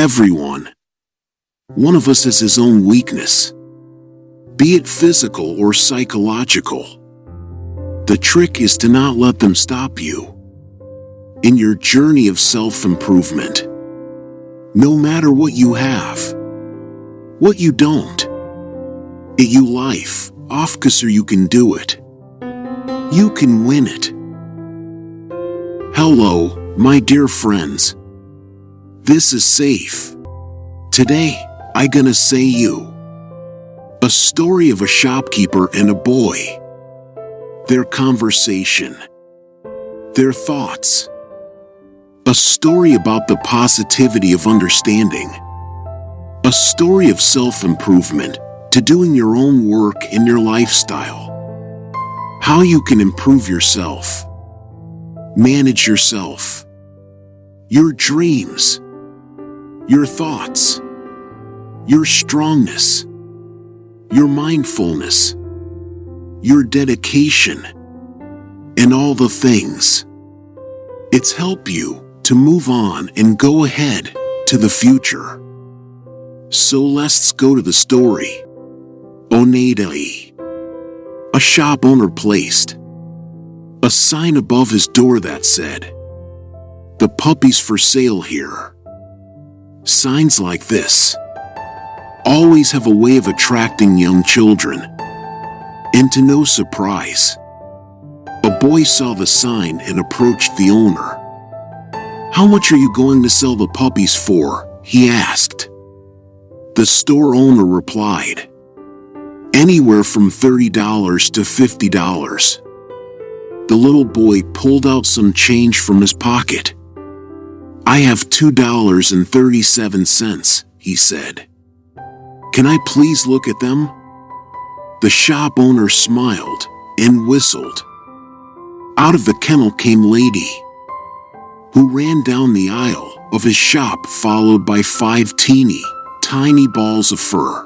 Everyone. One of us has his own weakness, be it physical or psychological. The trick is to not let them stop you in your journey of self-improvement. No matter what you have, what you don't, it you life off 'cause you can do it. You can win it. Hello, my dear friends. This is safe. Today, I gonna say you a story of a shopkeeper and a boy. Their conversation. Their thoughts. A story about the positivity of understanding. A story of self-improvement, to doing your own work in your lifestyle. How you can improve yourself. Manage yourself. Your dreams. Your thoughts. Your strongness. Your mindfulness. Your dedication. And all the things. It's help you to move on and go ahead to the future. So let's go to the story. Onadai. A shop owner placed a sign above his door that said, "The puppy's for sale here." Signs like this always have a way of attracting young children. And to no surprise, a boy saw the sign and approached the owner. "How much are you going to sell the puppies for?" he asked. The store owner replied, "Anywhere from $30 to $50. The little boy pulled out some change from his pocket. "I have $2.37, he said. "Can I please look at them?" The shop owner smiled and whistled. Out of the kennel came Lady, who ran down the aisle of his shop followed by 5 tiny balls of fur.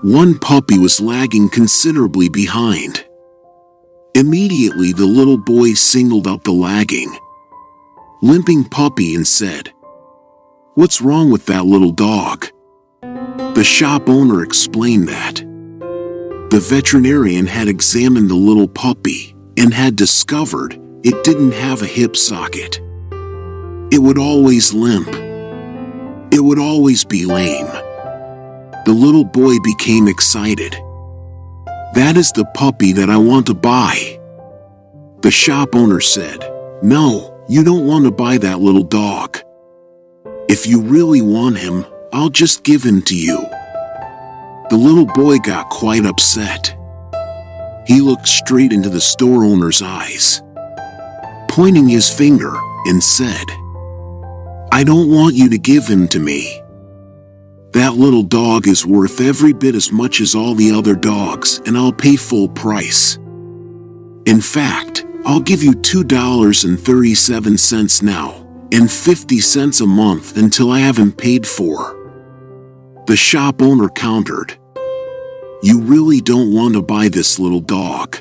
One puppy was lagging considerably behind. Immediately the little boy singled out the lagging, limping puppy and said, "What's wrong with that little dog?" The shop owner explained that the veterinarian had examined the little puppy and had discovered it didn't have a hip socket. It would always limp. It would always be lame. The little boy became excited. "That is the puppy that I want to buy." The shop owner said, "No, you don't want to buy that little dog. If you really want him, I'll just give him to you." The little boy got quite upset. He looked straight into the store owner's eyes, pointing his finger, and said, "I don't want you to give him to me. That little dog is worth every bit as much as all the other dogs, and I'll pay full price. In fact, I'll give you $2.37 now, and 50 cents a month until I have him paid for." The shop owner countered, "You really don't want to buy this little dog.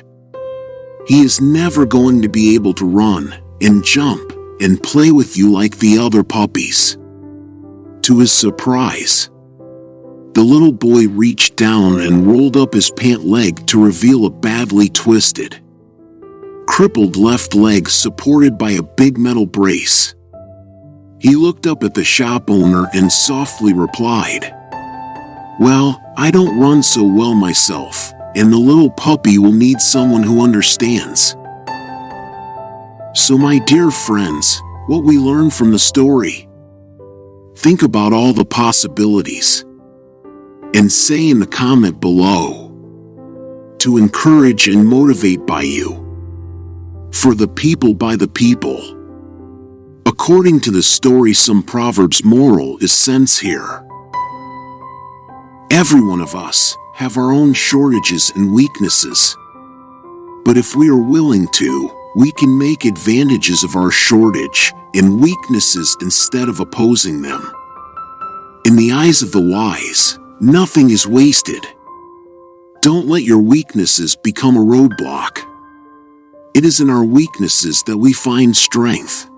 He is never going to be able to run and jump and play with you like the other puppies." To his surprise, the little boy reached down and rolled up his pant leg to reveal a badly twisted, crippled left leg supported by a big metal brace. He looked up at the shop owner and softly replied, "Well, I don't run so well myself, and the little puppy will need someone who understands." So my dear friends, what we learn from the story? Think about all the possibilities and say in the comment below to encourage and motivate by you. For the people by the people. According to the story, some Proverbs moral is sense here. Every one of us have our own shortages and weaknesses. But if we are willing to, we can make advantages of our shortage and weaknesses instead of opposing them. In the eyes of the wise, nothing is wasted. Don't let your weaknesses become a roadblock. It is in our weaknesses that we find strength.